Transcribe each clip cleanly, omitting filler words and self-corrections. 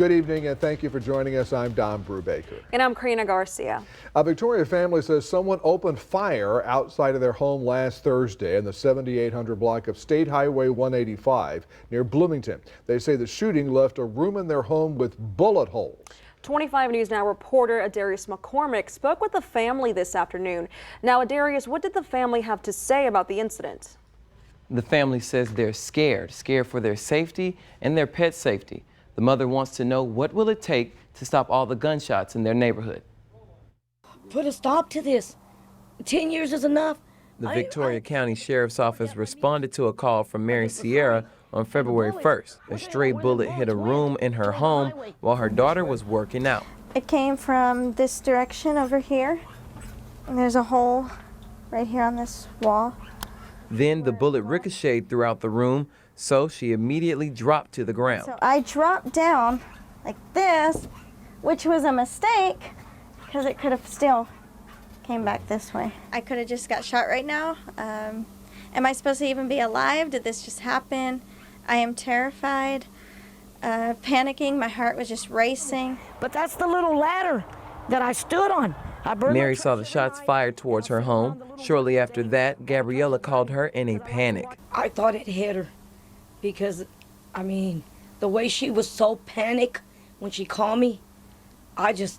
Good evening and thank you for joining us. I'm Don Brubaker. And I'm Karina Garcia. A Victoria family says someone opened fire outside of their home last Thursday in the 7800 block of State Highway 185 near Bloomington. They say the shooting left a room in their home with bullet holes. 25 News Now reporter Adarius McCormick spoke with the family this afternoon. Now, Adarius, what did the family have to say about the incident? The family says they're scared for their safety and their pet's safety. The mother wants to know what will it take to stop all the gunshots in their neighborhood. Put a stop to this. 10 years is enough. The Victoria County Sheriff's Office responded to a call from Mary Sierra on February 1st. A stray bullet hit a room in her home while her daughter was working out. It came from this direction over here. And there's a hole right here on this wall. Then the bullet ricocheted throughout the room, so she immediately dropped to the ground. So I dropped down like this, which was a mistake because it could have still came back this way. I could have just got shot right now. Am I supposed to even be alive? Did this just happen? I am terrified, panicking. My heart was just racing. But that's the little ladder that I stood on. Mary saw the shots fired towards her home. Shortly after that, Gabriella called her in a panic. I thought it hit her because, the way she was so panicked when she called me, I said,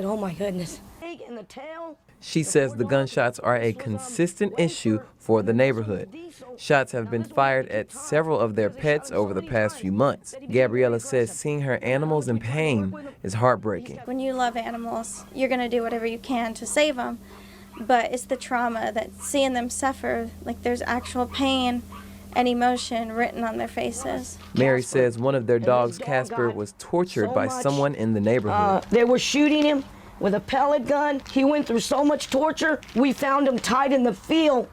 oh my goodness. In the tail. She says the gunshots are a consistent issue for the neighborhood. Shots have been fired at several of their pets over the past few months. Gabriella says seeing her animals in pain is heartbreaking. When you love animals, you're going to do whatever you can to save them. But it's the trauma that seeing them suffer, like there's actual pain and emotion written on their faces. Mary says one of their dogs, Casper, was tortured by someone in the neighborhood. They were shooting him with a pellet gun. He went through so much torture. We found him tied in the field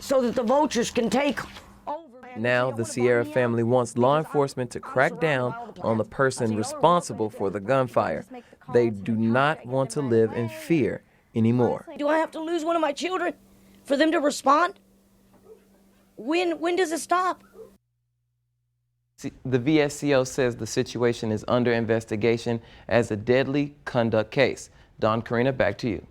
so that the vultures can take over. Now the Sierra family wants law enforcement to crack down on the person responsible for the gunfire. They do not want to live in fear anymore. Do I have to lose one of my children for them to respond? When does it stop? The VSCO says the situation is under investigation as a deadly conduct case. Don, Karina, back to you.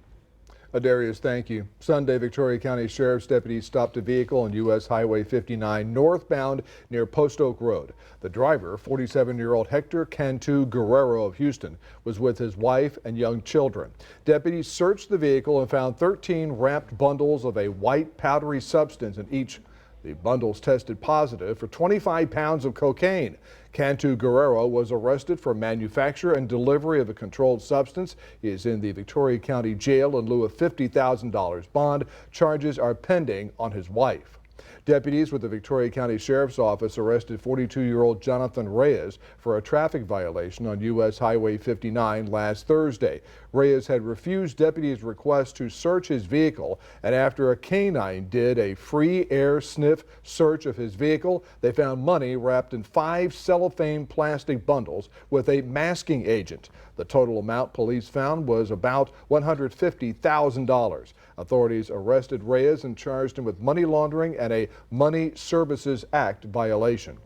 Adarius, thank you. Sunday, Victoria County Sheriff's deputies stopped a vehicle on U.S. Highway 59 northbound near Post Oak Road. The driver, 47-year-old Hector Cantu Guerrero of Houston, was with his wife and young children. Deputies searched the vehicle and found 13 wrapped bundles of a white powdery substance in each. The bundles tested positive for 25 pounds of cocaine. Cantu Guerrero was arrested for manufacture and delivery of a controlled substance. He is in the Victoria County Jail in lieu of $50,000 bond. Charges are pending on his wife. Deputies with the Victoria County Sheriff's Office arrested 42-year-old Jonathan Reyes for a traffic violation on U.S. Highway 59 last Thursday. Reyes had refused deputies' request to search his vehicle, and after a canine did a free air sniff search of his vehicle, they found money wrapped in 5 cellophane plastic bundles with a masking agent. The total amount police found was about $150,000. Authorities arrested Reyes and charged him with money laundering and a Money Services Act violation.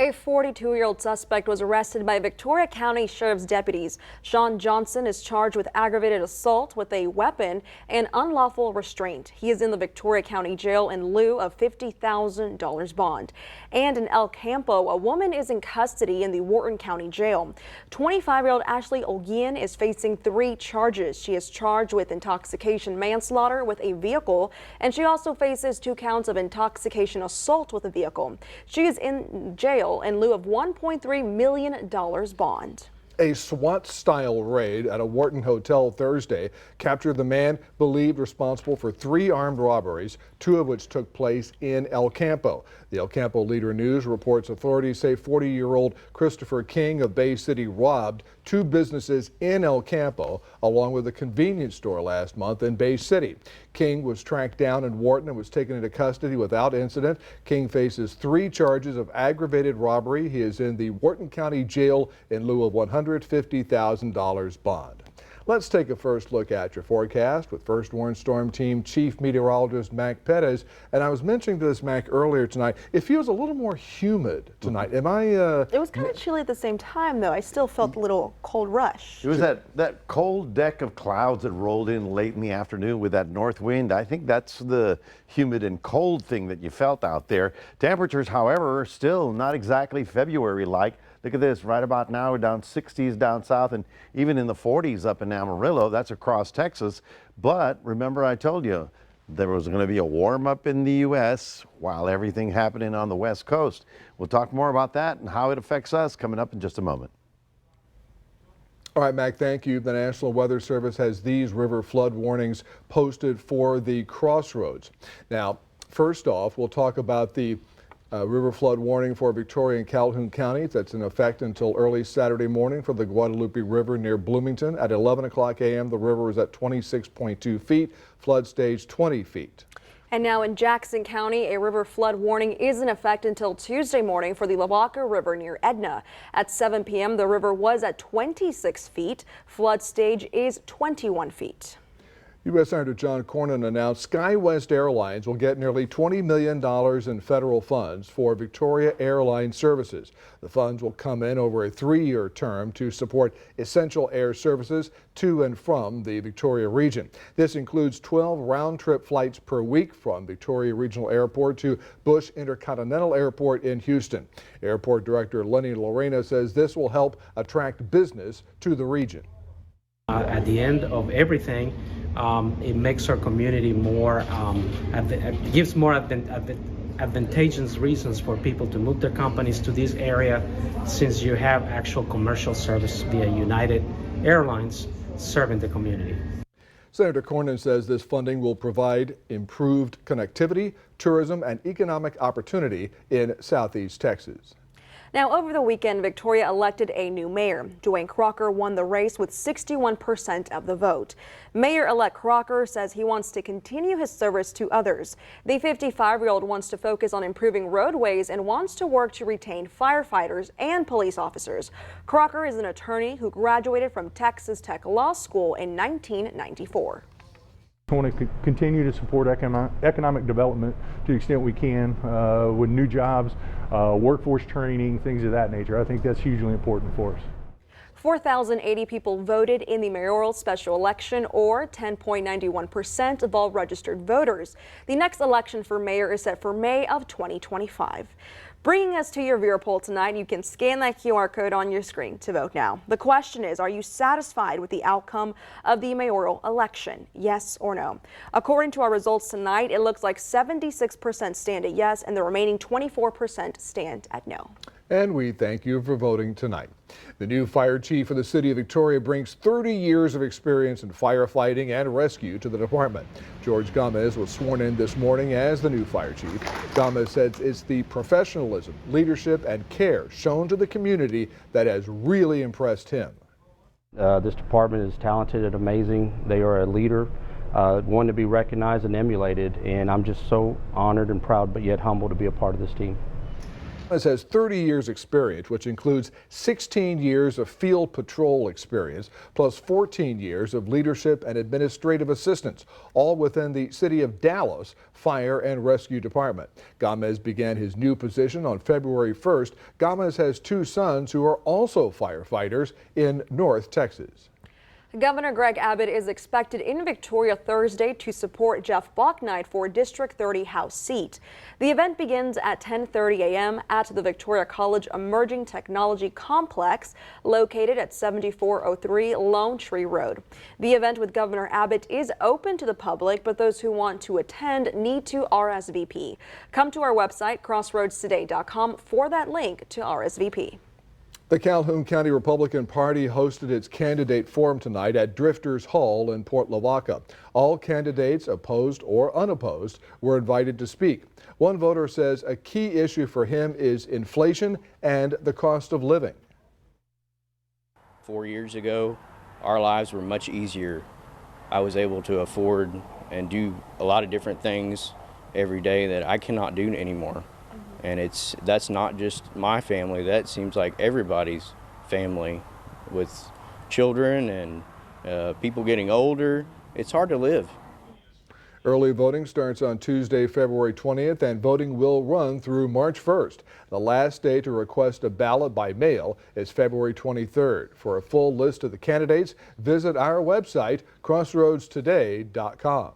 A 42-year-old suspect was arrested by Victoria County Sheriff's deputies. Sean Johnson is charged with aggravated assault with a weapon and unlawful restraint. He is in the Victoria County Jail in lieu of $50,000 bond. And in El Campo, a woman is in custody in the Wharton County Jail. 25-year-old Ashley Olguin is facing 3 charges. She is charged with intoxication manslaughter with a vehicle, and she also faces 2 counts of intoxication assault with a vehicle. She is in jail in lieu of $1.3 million bond. A SWAT-style raid at a Wharton hotel Thursday captured the man believed responsible for 3 armed robberies, 2 of which took place in El Campo. The El Campo Leader News reports authorities say 40-year-old Christopher King of Bay City robbed 2 businesses in El Campo, along with a convenience store last month in Bay City. King was tracked down in Wharton and was taken into custody without incident. King faces 3 charges of aggravated robbery. He is in the Wharton County Jail in lieu of $150,000 bond. Let's take a first look at your forecast with First Warn Storm Team Chief Meteorologist Mac Perez. And I was mentioning this, Mac, earlier tonight. It feels a little more humid tonight. Am I? It was kind of chilly at the same time, though. I still felt a little cold rush. It was that cold deck of clouds that rolled in late in the afternoon with that north wind. I think that's the humid and cold thing that you felt out there. Temperatures, however, are still not exactly February-like. Look at this, right about now we're down 60s down south and even in the 40s up in Amarillo. That's across Texas. But remember I told you there was going to be a warm up in the U.S. while everything happening on the West Coast. We'll talk more about that and how it affects us coming up in just a moment. All right, Mac, thank you. The National Weather Service has these river flood warnings posted for the crossroads. Now, first off, we'll talk about the river flood warning for Victoria and Calhoun counties. That's in effect until early Saturday morning for the Guadalupe River near Bloomington. At 11 o'clock a.m., the river is at 26.2 feet, flood stage 20 feet. And now in Jackson County, a river flood warning is in effect until Tuesday morning for the Lavaca River near Edna. At 7 p.m., the river was at 26 feet. Flood stage is 21 feet. U.S. Senator John Cornyn announced SkyWest Airlines will get nearly $20 million in federal funds for Victoria Airlines services. The funds will come in over a 3-year term to support essential air services to and from the Victoria region. This includes 12 round-trip flights per week from Victoria Regional Airport to Bush Intercontinental Airport in Houston. Airport Director Lenny Lorena says this will help attract business to the region. At the end of everything, it makes our community more, gives more advantageous reasons for people to move their companies to this area, since you have actual commercial service via United Airlines serving the community. Senator Cornyn says this funding will provide improved connectivity, tourism, and economic opportunity in Southeast Texas. Now, over the weekend, Victoria elected a new mayor. Dwayne Crocker won the race with 61% of the vote. Mayor-elect Crocker says he wants to continue his service to others. The 55-year-old wants to focus on improving roadways and wants to work to retain firefighters and police officers. Crocker is an attorney who graduated from Texas Tech Law School in 1994. I want to continue to support economic development to the extent we can with new jobs, workforce training, things of that nature. I think that's hugely important for us. 4,080 people voted in the mayoral special election, or 10.91% of all registered voters. The next election for mayor is set for May of 2025. Bringing us to your viewer poll tonight, you can scan that QR code on your screen to vote now. The question is, are you satisfied with the outcome of the mayoral election? Yes or no? According to our results tonight, it looks like 76% stand at yes and the remaining 24% stand at no. And we thank you for voting tonight. The new fire chief for the city of Victoria brings 30 years of experience in firefighting and rescue to the department. George Gomez was sworn in this morning as the new fire chief. Gomez says it's the professionalism, leadership, and care shown to the community that has really impressed him. This department is talented and amazing. They are a leader, one to be recognized and emulated, and I'm just so honored and proud, but yet humble to be a part of this team. Gomez has 30 years experience, which includes 16 years of field patrol experience, plus 14 years of leadership and administrative assistance, all within the City of Dallas Fire and Rescue Department. Gomez began his new position on February 1st. Gomez has 2 sons who are also firefighters in North Texas. Governor Greg Abbott is expected in Victoria Thursday to support Jeff Bouknight for District 30 House seat. The event begins at 10:30 a.m. at the Victoria College Emerging Technology Complex located at 7403 Lone Tree Road. The event with Governor Abbott is open to the public, but those who want to attend need to RSVP. Come to our website, crossroadstoday.com, for that link to RSVP. The Calhoun County Republican Party hosted its candidate forum tonight at Drifters Hall in Port Lavaca. All candidates, opposed or unopposed, were invited to speak. One voter says a key issue for him is inflation and the cost of living. 4 years ago, our lives were much easier. I was able to afford and do a lot of different things every day that I cannot do anymore. And that's not just my family, that seems like everybody's family with children and People getting older, it's hard to live. Early voting starts on Tuesday, February 20th, and voting will run through March 1st. The last day to request a ballot by mail is February 23rd. For a full list of the candidates, visit our website, crossroadstoday.com.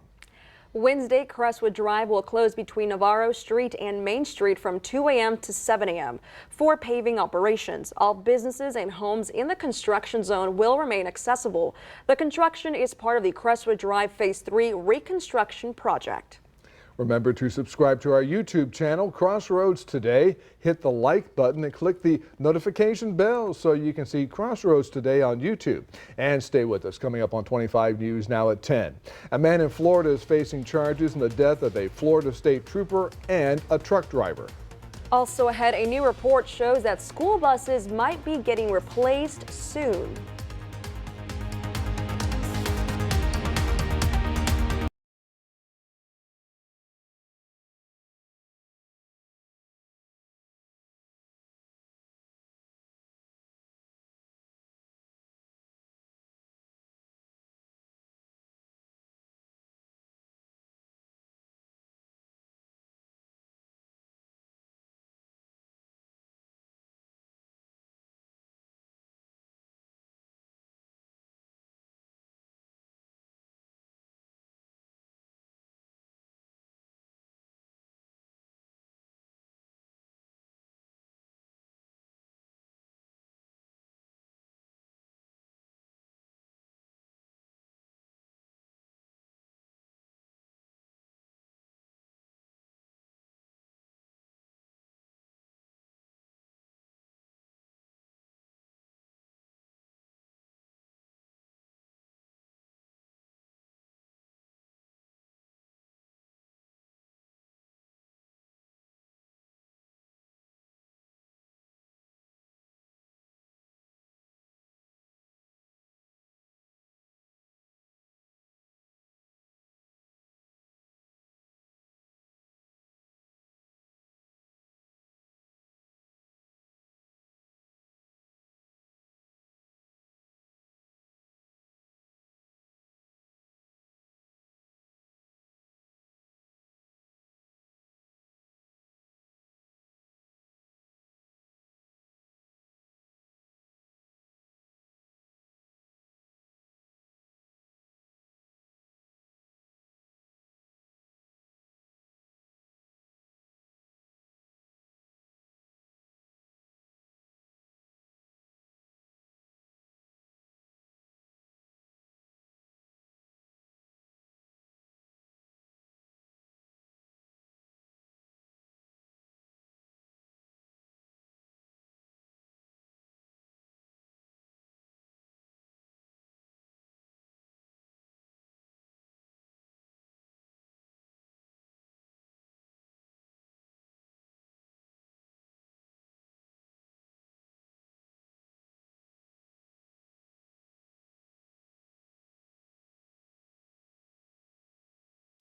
Wednesday, Crestwood Drive will close between Navarro Street and Main Street from 2 a.m. to 7 a.m. for paving operations. All businesses and homes in the construction zone will remain accessible. The construction is part of the Crestwood Drive Phase 3 reconstruction project. Remember to subscribe to our YouTube channel, Crossroads Today. Hit the like button and click the notification bell so you can see Crossroads Today on YouTube. And stay with us. Coming up on 25 News now at 10. A man in Florida is facing charges in the death of a Florida State Trooper and a truck driver. Also ahead, a new report shows that school buses might be getting replaced soon.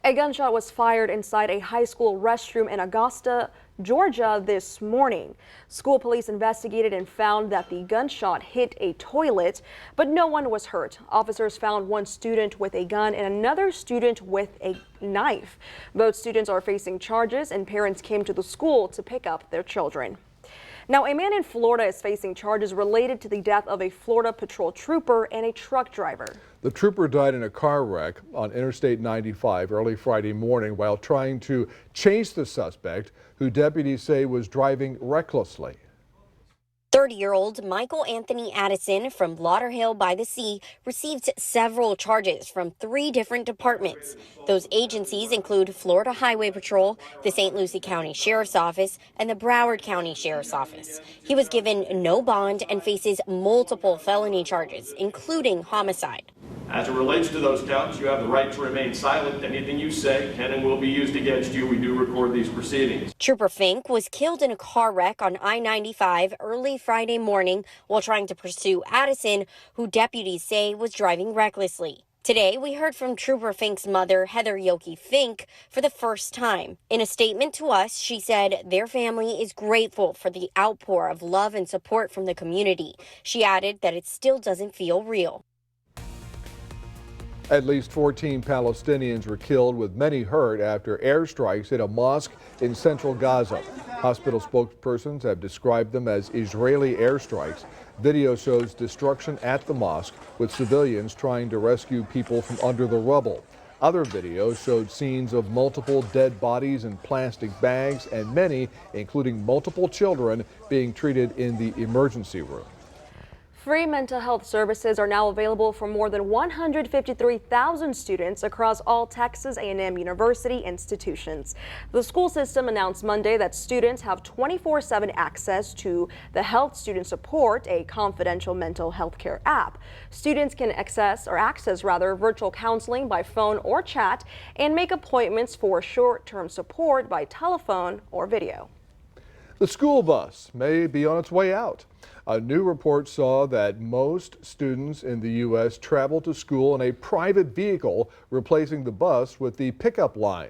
A gunshot was fired inside a high school restroom in Augusta, Georgia this morning. School police investigated and found that the gunshot hit a toilet, but no one was hurt. Officers found one student with a gun and another student with a knife. Both students are facing charges, and parents came to the school to pick up their children. Now, a man in Florida is facing charges related to the death of a Florida patrol trooper and a truck driver. The trooper died in a car wreck on Interstate 95 early Friday morning while trying to chase the suspect, who deputies say was driving recklessly. 30-year-old Michael Anthony Addison from Lauderhill by the Sea received several charges from 3 different departments. Those agencies include Florida Highway Patrol, the St. Lucie County Sheriff's Office, and the Broward County Sheriff's Office. He was given no bond and faces multiple felony charges, including homicide. As it relates to those counts, you have the right to remain silent. Anything you say can and will be used against you. We do record these proceedings. Trooper Fink was killed in a car wreck on I-95 early Friday morning while trying to pursue Addison, who deputies say was driving recklessly. Today, we heard from Trooper Fink's mother, Heather Yoki Fink, for the first time. In a statement to us, she said their family is grateful for the outpour of love and support from the community. She added that it still doesn't feel real. At least 14 Palestinians were killed with many hurt after airstrikes hit a mosque in central Gaza. Hospital spokespersons have described them as Israeli airstrikes. Video shows destruction at the mosque with civilians trying to rescue people from under the rubble. Other videos showed scenes of multiple dead bodies in plastic bags and many, including multiple children, being treated in the emergency room. Free mental health services are now available for more than 153,000 students across all Texas A&M University institutions. The school system announced Monday that students have 24/7 access to the Health Student Support, a confidential mental health care app. Students can access virtual counseling by phone or chat and make appointments for short-term support by telephone or video. The school bus may be on its way out. A new report saw that most students in the U.S. travel to school in a private vehicle, replacing the bus with the pickup line.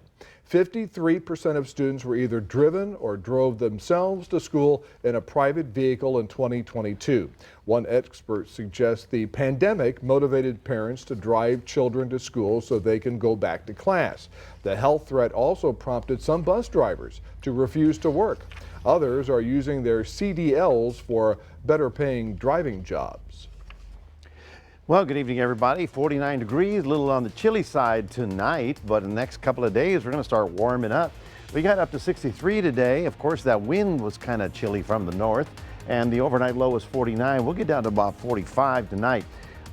53% of students were either driven or drove themselves to school in a private vehicle in 2022. One expert suggests the pandemic motivated parents to drive children to school so they can go back to class. The health threat also prompted some bus drivers to refuse to work. Others are using their CDLs for better paying driving jobs. Well, good evening, everybody. 49 degrees, a little on the chilly side tonight, but in the next couple of days, we're going to start warming up. We got up to 63 today. Of course, that wind was kind of chilly from the north, and the overnight low was 49. We'll get down to about 45 tonight.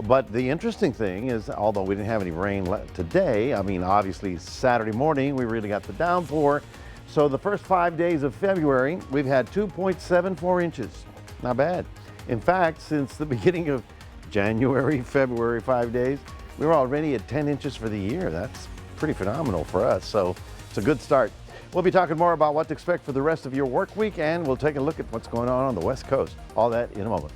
But the interesting thing is, although we didn't have any rain today, I mean, obviously Saturday morning, we really got the downpour. So the first 5 days of February, we've had 2.74 inches. Not bad. In fact, since the beginning of January, February, 5 days, we were already at 10 inches for the year. That's pretty phenomenal for us. So it's a good start. We'll be talking more about what to expect for the rest of your work week, and we'll take a look at what's going on the West Coast. All that in a moment.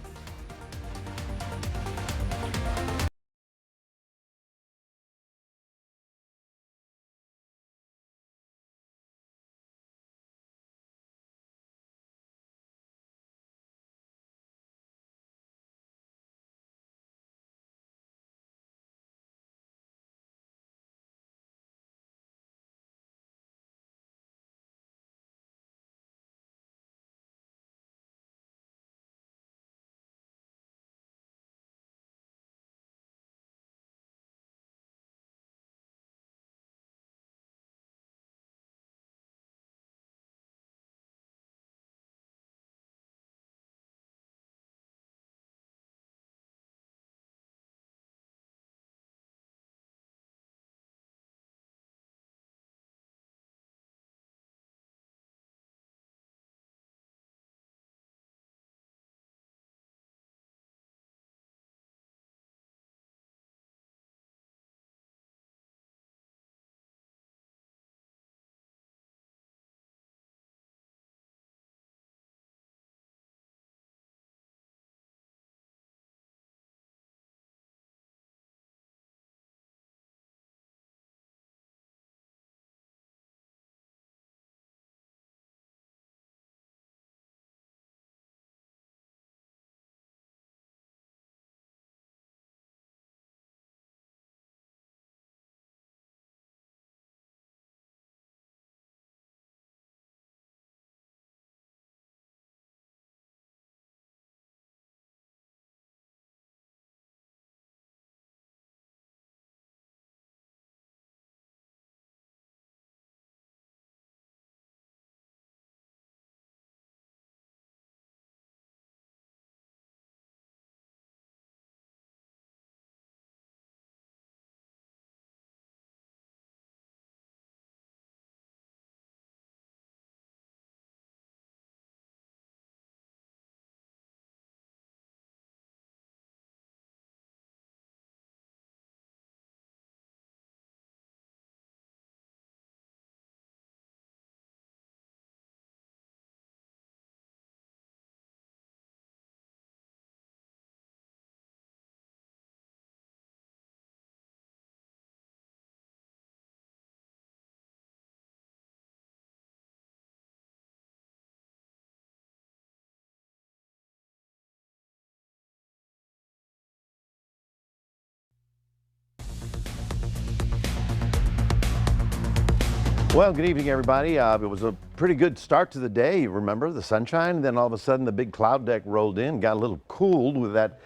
Well, good evening, everybody. It was a pretty good start to the day. You remember the sunshine, and then all of a sudden the big cloud deck rolled in, got a little cooled with that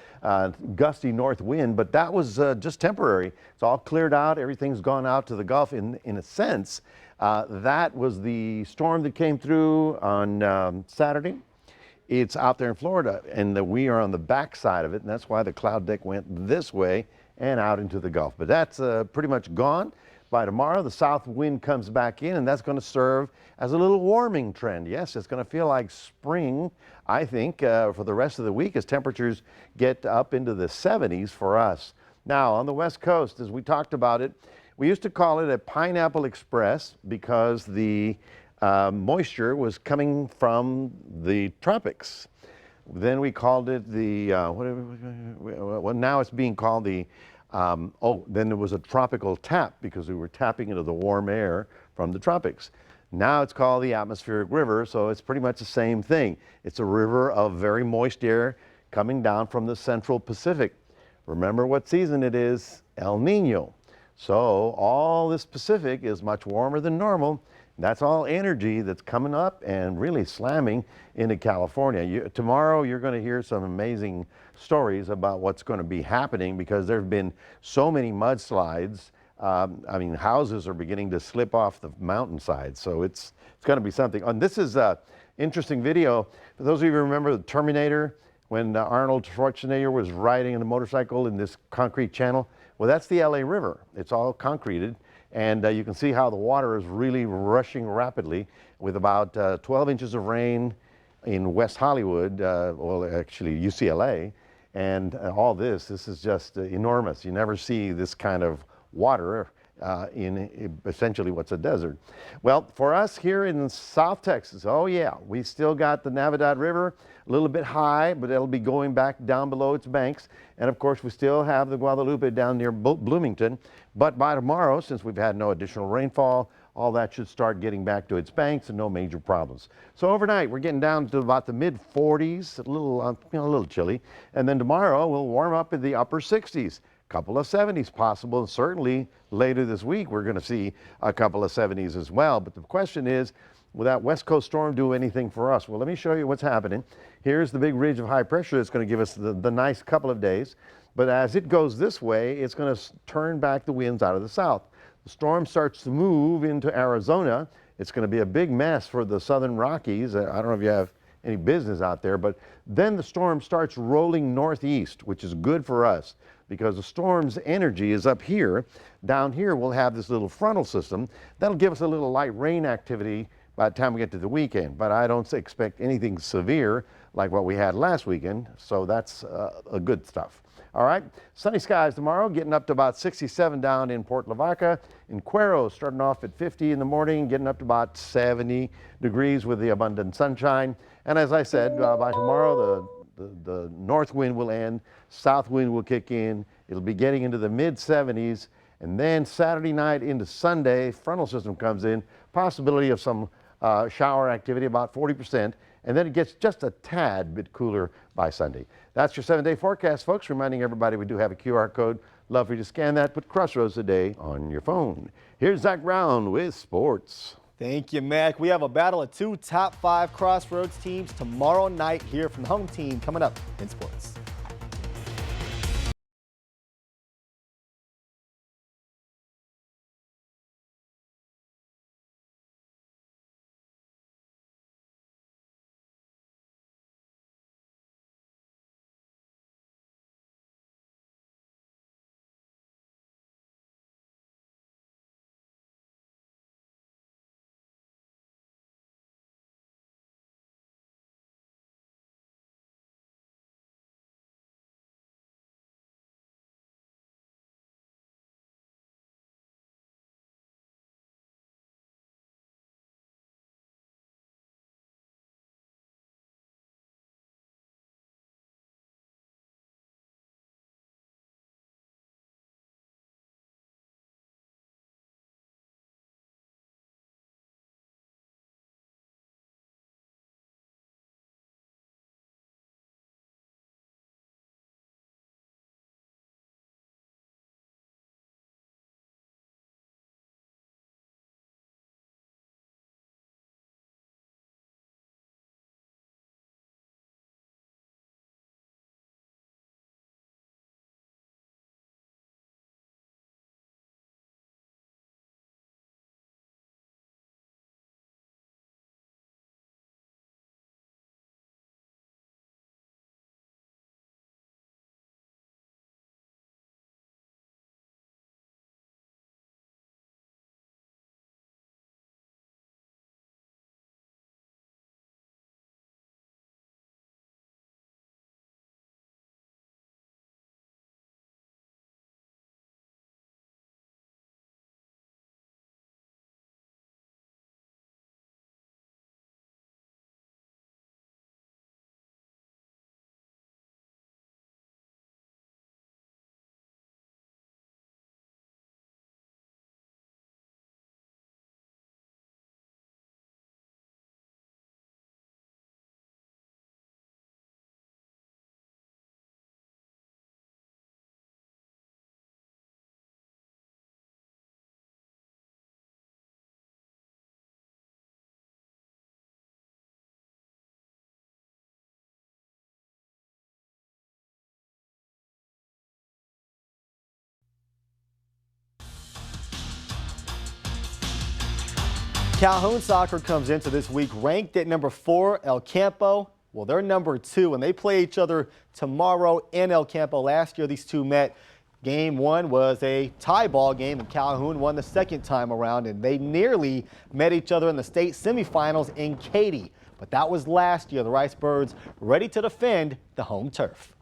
gusty north wind, but that was just temporary. It's all cleared out. Everything's gone out to the Gulf in a sense. That was the storm that came through on Saturday. It's out there in Florida, and we are on the back side of it, and that's why the cloud deck went this way and out into the Gulf. But that's pretty much gone. By tomorrow, the south wind comes back in, and that's going to serve as a little warming trend. Yes, it's going to feel like spring, I think, for the rest of the week as temperatures get up into the 70s for us. Now, on the West Coast, as we talked about it, we used to call it a pineapple express because the moisture was coming from the tropics. Then we called it the, well, now it's being called the, then there was a tropical tap because we were tapping into the warm air from the tropics. Now it's called the atmospheric river, so it's pretty much the same thing. It's a river of very moist air coming down from the central Pacific. Remember what season it is? El Nino. So all this Pacific is much warmer than normal. That's all energy that's coming up and really slamming into California. Tomorrow you're going to hear some amazing stories about what's going to be happening because there have been so many mudslides. I mean, houses are beginning to slip off the mountainside, so it's going to be something. And this is an interesting video. For those of you who remember the Terminator, when Arnold Schwarzenegger was riding on a motorcycle in this concrete channel, well, that's the LA River. It's all concreted. And you can see how the water is really rushing rapidly with about 12 inches of rain in West Hollywood, well, actually UCLA, and all this is just enormous. You never see this kind of water in essentially what's a desert. Well, for us here in South Texas, oh yeah, we still got the Navidad River, a little bit high, but it'll be going back down below its banks. And of course, we still have the Guadalupe down near Bloomington. But by tomorrow, since we've had no additional rainfall, all that should start getting back to its banks and no major problems. So overnight, we're getting down to about the mid 40s, a little chilly. And then tomorrow, we'll warm up in the upper 60s. Couple of 70s possible, and certainly later this week we're going to see a couple of 70s as well. But the question is, will that West Coast storm do anything for us? Well, let me show you what's happening. Here's the big ridge of high pressure that's going to give us the nice couple of days. But as it goes this way, it's going to turn back the winds out of the south. The storm starts to move into Arizona. It's going to be a big mess for the southern Rockies. I don't know if you have any business out there, but then the storm starts rolling northeast, which is good for us because the storm's energy is up here. Down here, we'll have this little frontal system. That'll give us a little light rain activity by the time we get to the weekend, but I don't expect anything severe like what we had last weekend, so that's a good stuff. All right, sunny skies tomorrow, getting up to about 67 down in Port Lavaca. In Cuero, starting off at 50 in the morning, getting up to about 70 degrees with the abundant sunshine. And as I said, by tomorrow, the north wind will end, south wind will kick in. It'll be getting into the mid 70s. And then Saturday night into Sunday, frontal system comes in, possibility of some shower activity, about 40%. And then it gets just a tad bit cooler by Sunday. That's your 7-day forecast, folks. Reminding everybody we do have a QR code. Love for you to scan that. Put Crossroads Today on your phone. Here's Zach Brown with sports. Thank you, Mac. We have a battle of two top 5 Crossroads teams tomorrow night here from the home team coming up in sports. Calhoun Soccer comes into this week ranked at number 4, El Campo. Well, they're number 2, and they play each other tomorrow in El Campo. Last year, these two met. Game 1 was a tie ball game, and Calhoun won the second time around, and they nearly met each other in the state semifinals in Katy. But that was last year. The Rice Birds ready to defend the home turf.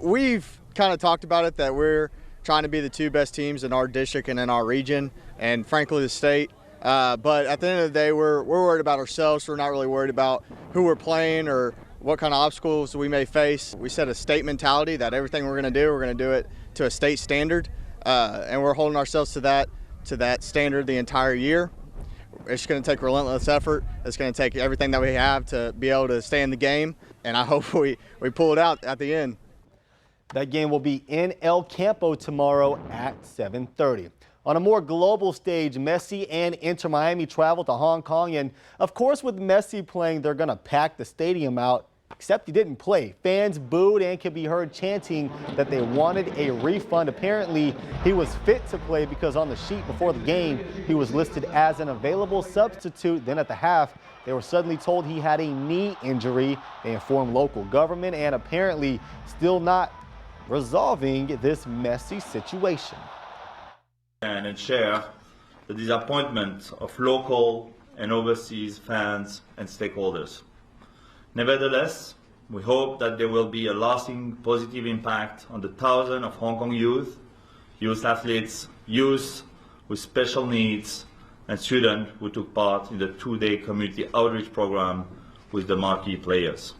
We've kind of talked about it that we're trying to be the 2 best teams in our district and in our region, and frankly the state. But at the end of the day, we're worried about ourselves. We're not really worried about who we're playing or what kind of obstacles we may face. We set a state mentality that everything we're going to do it to a state standard, and we're holding ourselves to that standard the entire year. It's going to take relentless effort. It's going to take everything that we have to be able to stay in the game, and I hope we pull it out at the end. That game will be in El Campo tomorrow at 7:30. On a more global stage, Messi and Inter Miami travel to Hong Kong. And of course, with Messi playing, they're going to pack the stadium out, except he didn't play. Fans booed and could be heard chanting that they wanted a refund. Apparently, he was fit to play because on the sheet before the game, he was listed as an available substitute. Then at the half, they were suddenly told he had a knee injury. They informed local government and apparently still not resolving this messy situation. And share the disappointment of local and overseas fans and stakeholders. Nevertheless, we hope that there will be a lasting positive impact on the thousands of Hong Kong youth athletes, youth with special needs, and students who took part in the 2-day community outreach program with the marquee players.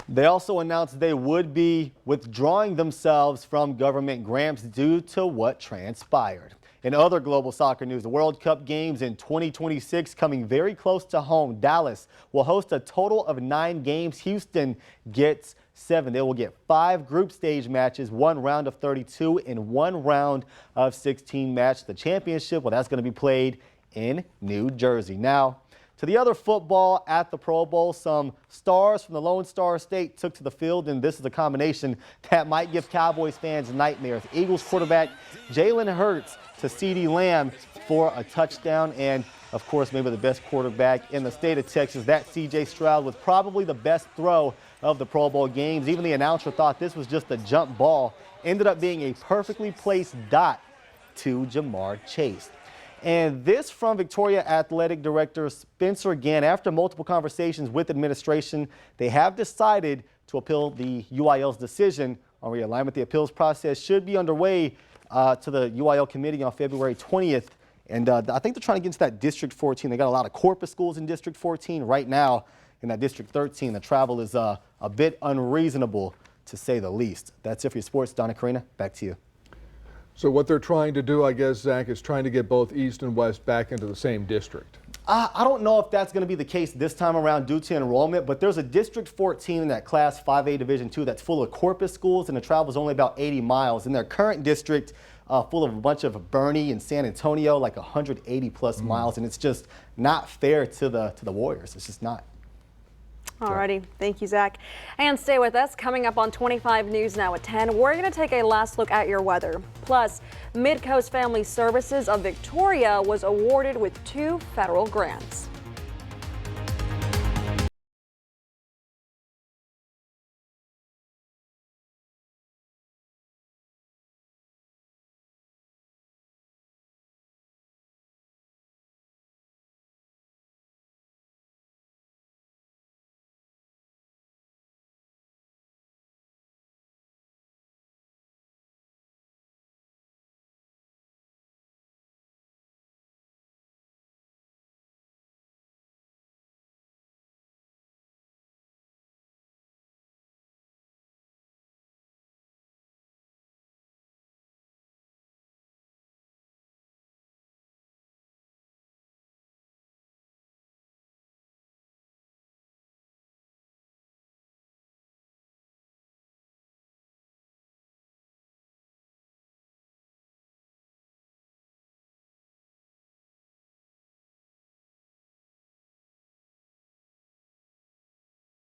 They also announced they would be withdrawing themselves from government grants due to what transpired. In other global soccer news, the World Cup games in 2026 coming very close to home. Dallas will host a total of 9 games. Houston gets 7. They will get 5 group stage matches, 1 round of 32 and 1 round of 16 match. The championship, well, that's going to be played in New Jersey. Now, to the other football at the Pro Bowl, some stars from the Lone Star State took to the field, and this is a combination that might give Cowboys fans nightmares. Eagles quarterback Jalen Hurts to CeeDee Lamb for a touchdown, and of course maybe the best quarterback in the state of Texas, that C.J. Stroud, with probably the best throw of the Pro Bowl games. Even the announcer thought this was just a jump ball. Ended up being a perfectly placed dot to Jamar Chase. And this from Victoria Athletic Director Spencer Gann. After multiple conversations with administration, they have decided to appeal the UIL's decision on realignment. The appeals process should be underway to the UIL committee on February 20th. And I think they're trying to get into that District 14. They got a lot of corporate schools in District 14. Right now, in that District 13, the travel is a bit unreasonable, to say the least. That's it for your sports. Donna, Karina, back to you. So what they're trying to do, I guess, Zach, is trying to get both East and West back into the same district. I don't know if that's going to be the case this time around due to enrollment, but there's a District 14 in that Class 5A Division II that's full of corporate schools, and the travel is only about 80 miles. In their current district, full of a bunch of Bernie and San Antonio, like 180 plus miles, and it's just not fair to the Warriors. It's just not. Alrighty, thank you, Zach. And stay with us. Coming up on 25 News Now at 10, we're going to take a last look at your weather. Plus, Midcoast Family Services of Victoria was awarded with 2 federal grants.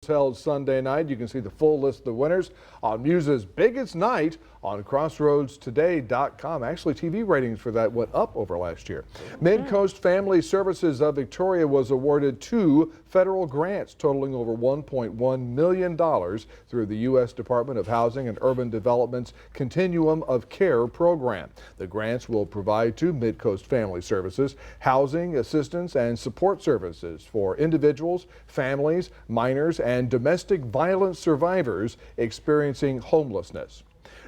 held Sunday night. You can see the full list of the winners on Muse's biggest night on crossroadstoday.com. Actually, TV ratings for that went up over last year. Midcoast Family Services of Victoria was awarded 2 federal grants totaling over $1.1 million through the U.S. Department of Housing and Urban Development's Continuum of Care program. The grants will provide to Midcoast Family Services housing, assistance, and support services for individuals, families, minors, and domestic violence survivors experiencing homelessness.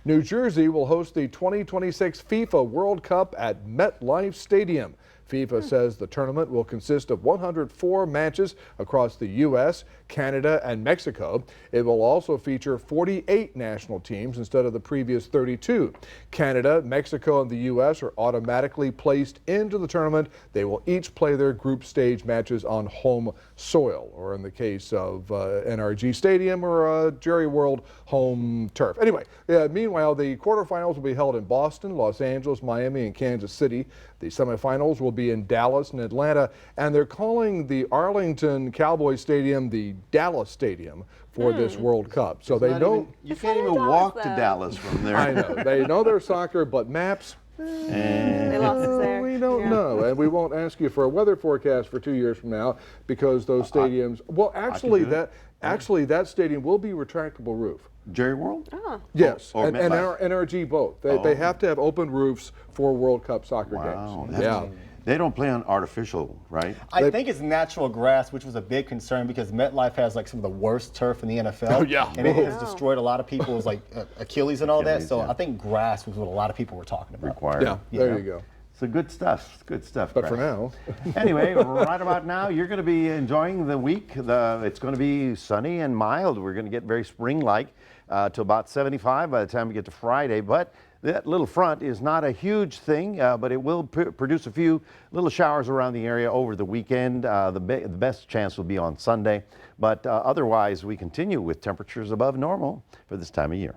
New Jersey will host the 2026 FIFA World Cup at MetLife Stadium. FIFA says the tournament will consist of 104 matches across the U.S., Canada, and Mexico. It will also feature 48 national teams instead of the previous 32. Canada, Mexico, and the U.S. are automatically placed into the tournament. They will each play their group stage matches on home soil, or in the case of NRG Stadium or Jerry World home turf. Anyway, meanwhile, the quarterfinals will be held in Boston, Los Angeles, Miami, and Kansas City. The semifinals will be in Dallas and Atlanta, and they're calling the Arlington Cowboys Stadium the Dallas Stadium for this World Cup. So they know you can't even walk to Dallas from there. I know. They know their soccer, but maps, They lost us there. we don't know. And we won't ask you for a weather forecast for 2 years from now because those stadiums, well, actually that stadium will be retractable roof. Jerry World? Oh. Yes, Or and NRG both. They have to have open roofs for World Cup soccer games. Yeah. They don't play on artificial, right? I think it's natural grass, which was a big concern because MetLife has like some of the worst turf in the NFL. Oh, yeah. And it has destroyed a lot of people's like Achilles and all that. So yeah. I think grass was what a lot of people were talking about. Required. Yeah, there you go. So good stuff. Good stuff. But Greg. for now. Anyway, right about now, you're going to be enjoying the week. It's going to be sunny and mild. We're going to get very spring-like to about 75 by the time we get to Friday. But that little front is not a huge thing, but it will produce a few little showers around the area over the weekend. The best chance will be on Sunday. But otherwise, we continue with temperatures above normal for this time of year.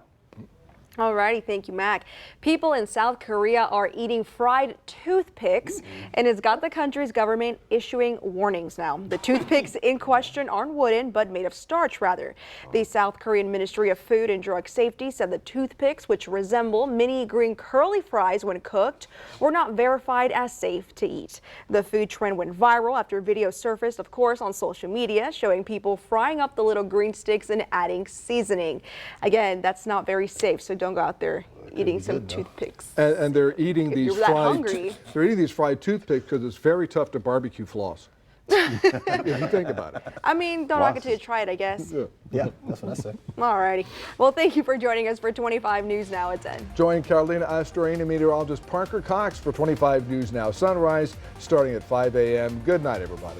Alrighty, thank you, Mac. People in South Korea are eating fried toothpicks, and it's got the country's government issuing warnings now. The toothpicks in question aren't wooden, but made of starch, rather. The South Korean Ministry of Food and Drug Safety said the toothpicks, which resemble mini green curly fries when cooked, were not verified as safe to eat. The food trend went viral after video surfaced, of course, on social media, showing people frying up the little green sticks and adding seasoning. Again, that's not very safe, so don't go out there eating some toothpicks. And they're eating If these you're that hungry. they're eating these fried toothpicks because it's very tough to barbecue floss. If you think about it. I mean, don't knock it till you try it, I guess. Yeah, that's what I said. Alrighty. Well, thank you for joining us for 25 News Now at 10. Join Carolina Astorino meteorologist Parker Cox for 25 News Now Sunrise starting at 5 a.m. Good night, everybody.